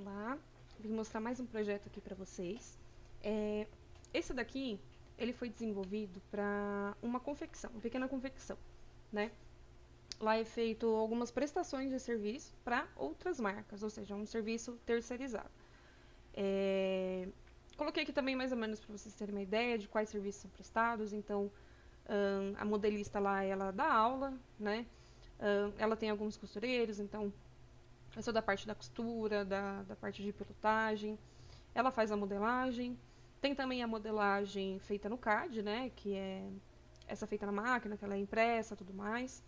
Olá, vim mostrar mais um projeto aqui para vocês. Esse daqui, ele foi desenvolvido para uma confecção, uma pequena confecção, né? Lá é feito algumas prestações de serviço para outras marcas, ou seja, um serviço terceirizado. Coloquei aqui também mais ou menos para vocês terem uma ideia de quais serviços são prestados. Então, a modelista lá, ela dá aula, né? Ela tem alguns costureiros, então eu sou da parte da costura, da parte de pilotagem. Ela faz a modelagem. Tem também a modelagem feita no CAD, né? Que é essa feita na máquina, que ela é impressa e tudo mais.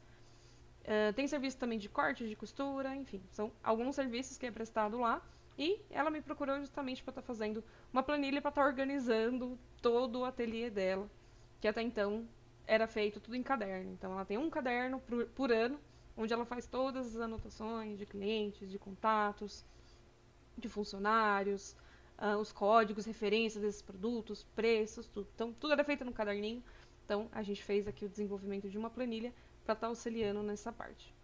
Tem serviço também de corte, de costura, enfim. São alguns serviços que é prestado lá. E ela me procurou justamente para estar fazendo uma planilha para estar organizando todo o ateliê dela, que até então era feito tudo em caderno. Então ela tem um caderno por ano, onde ela faz todas as anotações de clientes, de contatos, de funcionários, os códigos, referências desses produtos, preços, tudo. Então, tudo era feito no caderninho. Então, a gente fez aqui o desenvolvimento de uma planilha para estar auxiliando nessa parte.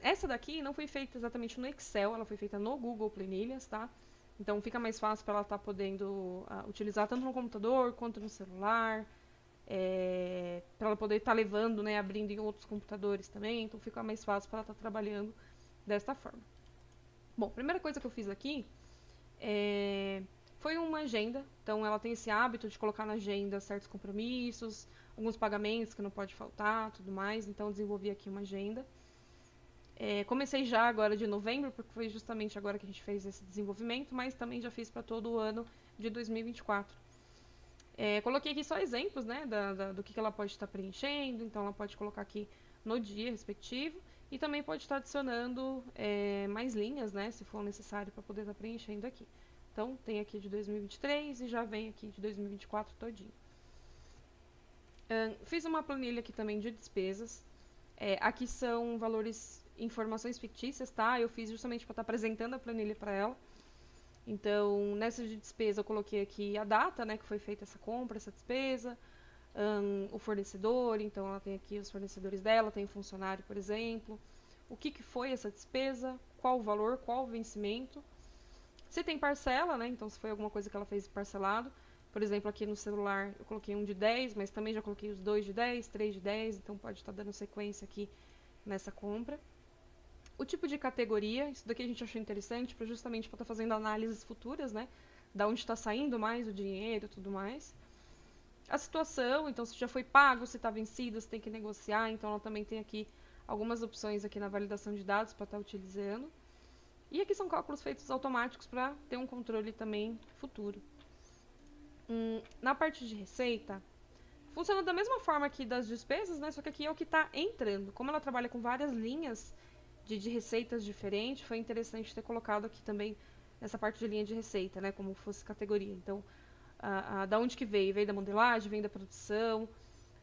Essa daqui não foi feita exatamente no Excel, ela foi feita no Google Planilhas, tá? Então, fica mais fácil para ela estar podendo utilizar tanto no computador quanto no celular, para ela poder estar levando, né, abrindo em outros computadores também. Então, fica mais fácil para ela estar trabalhando desta forma. Bom, a primeira coisa que eu fiz aqui foi uma agenda. Então, ela tem esse hábito de colocar na agenda certos compromissos, alguns pagamentos que não pode faltar, tudo mais. Então, eu desenvolvi aqui uma agenda. Comecei já agora de novembro, porque foi justamente agora que a gente fez esse desenvolvimento, mas também já fiz para todo o ano de 2024. Coloquei aqui só exemplos, né, do que ela pode estar preenchendo. Então, ela pode colocar aqui no dia respectivo e também pode estar adicionando mais linhas, né, se for necessário, para poder estar preenchendo aqui. Então, tem aqui de 2023 e já vem aqui de 2024 todinho. Fiz uma planilha aqui também de despesas. Aqui são valores, informações fictícias, tá? Eu fiz justamente para estar apresentando a planilha para ela. Então, nessa de despesa, eu coloquei aqui a data, né, que foi feita essa compra, essa despesa, o fornecedor. Então, ela tem aqui os fornecedores dela, tem o funcionário, por exemplo. O que foi essa despesa, qual o valor, qual o vencimento. Se tem parcela, né, então se foi alguma coisa que ela fez parcelado. Por exemplo, aqui no celular eu coloquei um de 10, mas também já coloquei os 2 de 10, 3 de 10, então pode estar dando sequência aqui nessa compra. O tipo de categoria, isso daqui a gente achou interessante para justamente para estar fazendo análises futuras, né? Da onde está saindo mais o dinheiro e tudo mais. A situação, então se já foi pago, se está vencido, se tem que negociar, então ela também tem aqui algumas opções aqui na validação de dados para estar utilizando. E aqui são cálculos feitos automáticos para ter um controle também futuro. Na parte de receita, funciona da mesma forma aqui das despesas, né? Só que aqui é o que está entrando. Como ela trabalha com várias linhas de receitas diferentes, foi interessante ter colocado aqui também nessa parte de linha de receita, né? Como fosse categoria. Então, da onde que veio? Veio da modelagem, veio da produção,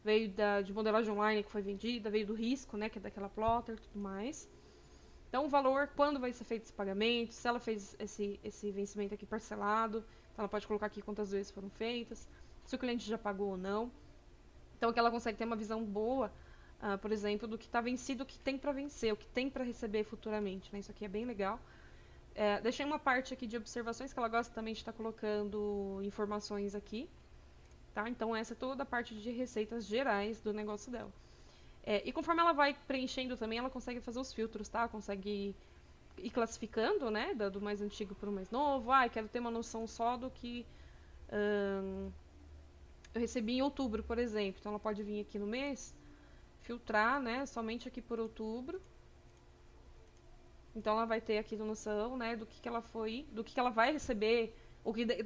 veio de modelagem online que foi vendida, veio do risco, né? Que é daquela plotter e tudo mais. Então, o valor, quando vai ser feito esse pagamento, se ela fez esse vencimento aqui parcelado, então ela pode colocar aqui quantas vezes foram feitas, se o cliente já pagou ou não. Então, que ela consegue ter uma visão boa, por exemplo, do que está vencido, o que tem para vencer, o que tem para receber futuramente. Né? Isso aqui é bem legal. Deixei uma parte aqui de observações, que ela gosta também de estar colocando informações aqui. Tá? Então, essa é toda a parte de receitas gerais do negócio dela. E conforme ela vai preenchendo também, ela consegue fazer os filtros, tá? Consegue ir classificando, né? Do mais antigo para o mais novo. Eu quero ter uma noção só do que eu recebi em outubro, por exemplo. Então, ela pode vir aqui no mês, filtrar, né? Somente aqui por outubro. Então, ela vai ter aqui a noção, né? Do que ela foi, do que ela vai receber,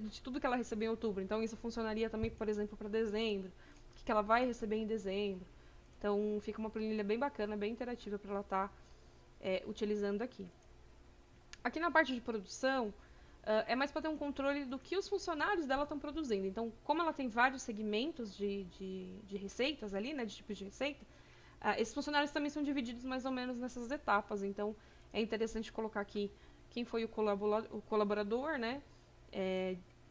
de tudo que ela recebeu em outubro. Então, isso funcionaria também, por exemplo, para dezembro. O que ela vai receber em dezembro. Então, fica uma planilha bem bacana, bem interativa para ela estar utilizando aqui. Aqui na parte de produção, é mais para ter um controle do que os funcionários dela estão produzindo. Então, como ela tem vários segmentos de receitas ali, né, de tipos de receita, esses funcionários também são divididos mais ou menos nessas etapas. Então, é interessante colocar aqui quem foi o colaborador, né,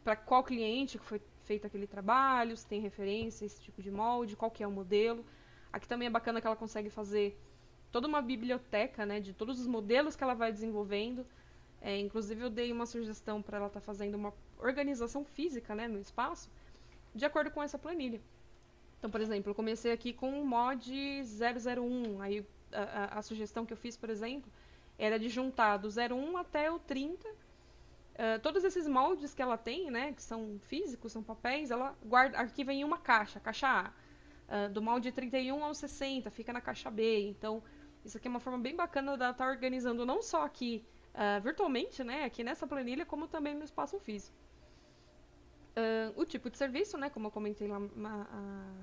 para qual cliente que foi feito aquele trabalho, se tem referência, esse tipo de molde, qual que é o modelo. Aqui também é bacana que ela consegue fazer toda uma biblioteca, né, de todos os modelos que ela vai desenvolvendo. Inclusive, eu dei uma sugestão para ela estar fazendo uma organização física, né, no espaço, de acordo com essa planilha. Então, por exemplo, eu comecei aqui com o mod 001. Aí a sugestão que eu fiz, por exemplo, era de juntar do 01 até o 30. Todos esses moldes que ela tem, né, que são físicos, são papéis, ela guarda, arquiva em uma caixa, caixa A. Do molde 31 ao 60, fica na caixa B. Então, isso aqui é uma forma bem bacana de estar organizando não só aqui virtualmente, né, aqui nessa planilha, como também no espaço físico. O tipo de serviço, né, como eu comentei lá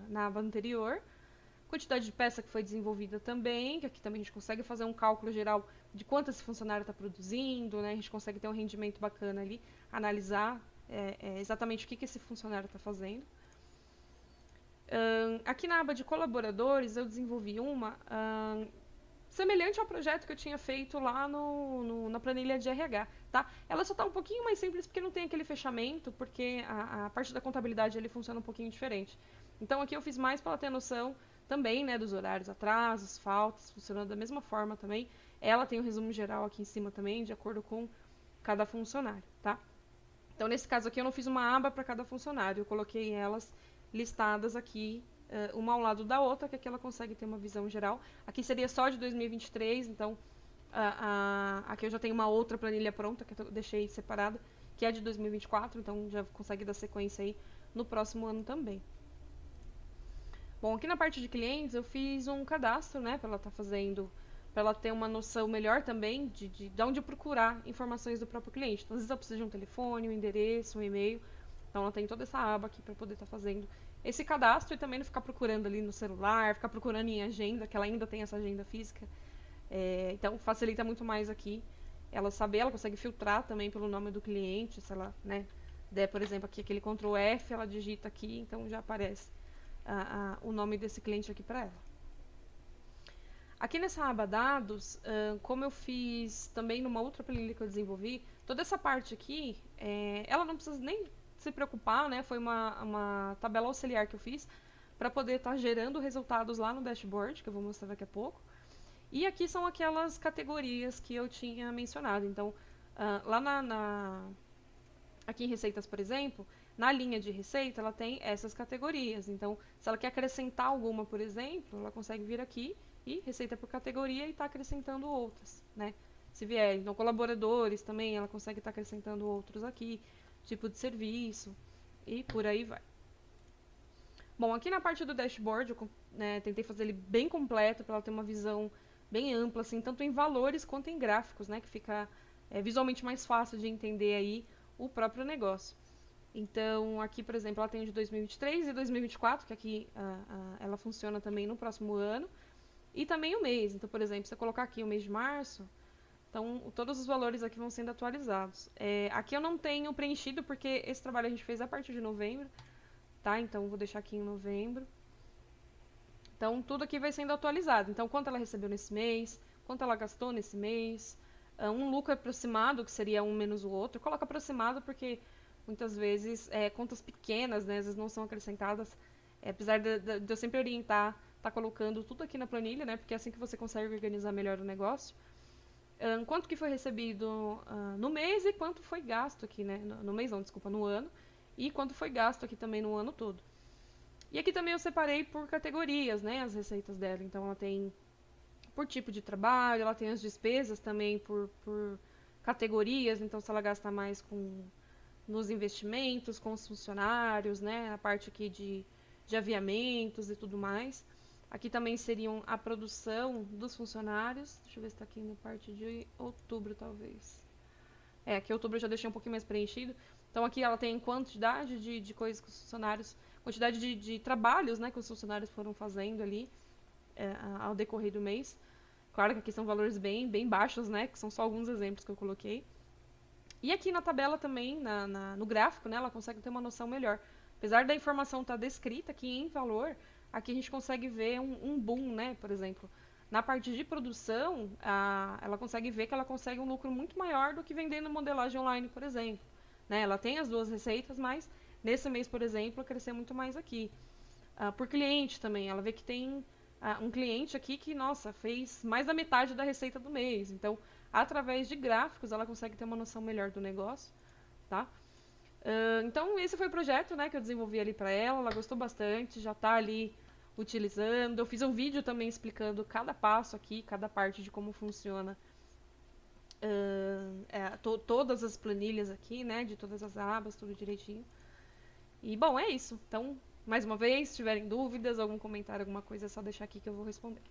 na aba anterior, quantidade de peça que foi desenvolvida também, que aqui também a gente consegue fazer um cálculo geral de quanto esse funcionário está produzindo, né, a gente consegue ter um rendimento bacana ali, analisar exatamente o que esse funcionário está fazendo. Aqui na aba de colaboradores, eu desenvolvi uma semelhante ao projeto que eu tinha feito lá na planilha de RH, tá? Ela só está um pouquinho mais simples porque não tem aquele fechamento, porque a parte da contabilidade ele funciona um pouquinho diferente. Então aqui eu fiz mais para ela ter noção também, né, dos horários, atrasos, faltas, funcionando da mesma forma também. Ela tem um resumo geral aqui em cima também, de acordo com cada funcionário, tá? Então nesse caso aqui eu não fiz uma aba para cada funcionário, eu coloquei elas listadas aqui uma ao lado da outra, que aqui ela consegue ter uma visão geral. Aqui seria só de 2023, então aqui eu já tenho uma outra planilha pronta, que eu deixei separada, que é de 2024, então já consegue dar sequência aí no próximo ano também. Bom, aqui na parte de clientes eu fiz um cadastro, né, para ela estar fazendo, para ela ter uma noção melhor também de onde procurar informações do próprio cliente. Então, às vezes ela precisa de um telefone, um endereço, um e-mail, então ela tem toda essa aba aqui para poder estar fazendo esse cadastro e também não ficar procurando ali no celular, ficar procurando em agenda, que ela ainda tem essa agenda física. Então facilita muito mais aqui ela saber, ela consegue filtrar também pelo nome do cliente, se ela, né, der, por exemplo, aqui aquele Ctrl F, ela digita aqui, então já aparece o nome desse cliente aqui para ela. Aqui nessa aba dados, como eu fiz também numa outra planilha que eu desenvolvi, toda essa parte aqui, ela não precisa nem se preocupar, né? Foi uma tabela auxiliar que eu fiz para poder estar gerando resultados lá no dashboard, que eu vou mostrar daqui a pouco. E aqui são aquelas categorias que eu tinha mencionado. Então, lá aqui em receitas, por exemplo, na linha de receita, ela tem essas categorias. Então, se ela quer acrescentar alguma, por exemplo, ela consegue vir aqui e receita por categoria e está acrescentando outras, né? Se vier, então, colaboradores também, ela consegue estar acrescentando outros aqui, tipo de serviço e por aí vai. Bom, aqui na parte do dashboard, eu tentei fazer ele bem completo para ela ter uma visão bem ampla, assim, tanto em valores quanto em gráficos, né? Que fica visualmente mais fácil de entender aí o próprio negócio. Então, aqui, por exemplo, ela tem o de 2023 e 2024, que aqui ela funciona também no próximo ano. E também o mês. Então, por exemplo, se eu colocar aqui o mês de março, então todos os valores aqui vão sendo atualizados. Aqui eu não tenho preenchido, porque esse trabalho a gente fez a partir de novembro, tá? Então, vou deixar aqui em novembro. Então, tudo aqui vai sendo atualizado. Então, quanto ela recebeu nesse mês, quanto ela gastou nesse mês, um lucro aproximado, que seria um menos o outro. Coloca aproximado porque muitas vezes contas pequenas, né, às vezes não são acrescentadas, apesar de eu sempre orientar, tá colocando tudo aqui na planilha, né, porque é assim que você consegue organizar melhor o negócio. Quanto que foi recebido no mês e quanto foi gasto aqui, né, no mês não, desculpa, no ano, e quanto foi gasto aqui também no ano todo. E aqui também eu separei por categorias, né, as receitas dela. Então, ela tem por tipo de trabalho, ela tem as despesas também por categorias. Então, se ela gasta mais nos investimentos, com os funcionários, né, a parte aqui de aviamentos e tudo mais. Aqui também seriam a produção dos funcionários. Deixa eu ver se está aqui na parte de outubro, talvez. Aqui outubro eu já deixei um pouquinho mais preenchido. Então, aqui ela tem quantidade de coisas que os funcionários, quantidade de trabalhos, né, que os funcionários foram fazendo ali ao decorrer do mês. Claro que aqui são valores bem baixos, né, que são só alguns exemplos que eu coloquei. E aqui na tabela também, no gráfico, né, ela consegue ter uma noção melhor. Apesar da informação estar descrita aqui em valor, aqui a gente consegue ver um boom, né, por exemplo. Na parte de produção, ela consegue ver que ela consegue um lucro muito maior do que vendendo modelagem online, por exemplo. Né? Ela tem as duas receitas, mas nesse mês, por exemplo, cresceu muito mais aqui. Por cliente também, ela vê que tem um cliente aqui que, nossa, fez mais da metade da receita do mês. Então, através de gráficos, ela consegue ter uma noção melhor do negócio, tá? Então, esse foi o projeto, né, que eu desenvolvi ali para ela gostou bastante, já tá ali utilizando. Eu fiz um vídeo também explicando cada passo aqui, cada parte de como funciona todas as planilhas aqui, né, de todas as abas, tudo direitinho. E, bom, é isso. Então, mais uma vez, se tiverem dúvidas, algum comentário, alguma coisa, é só deixar aqui que eu vou responder.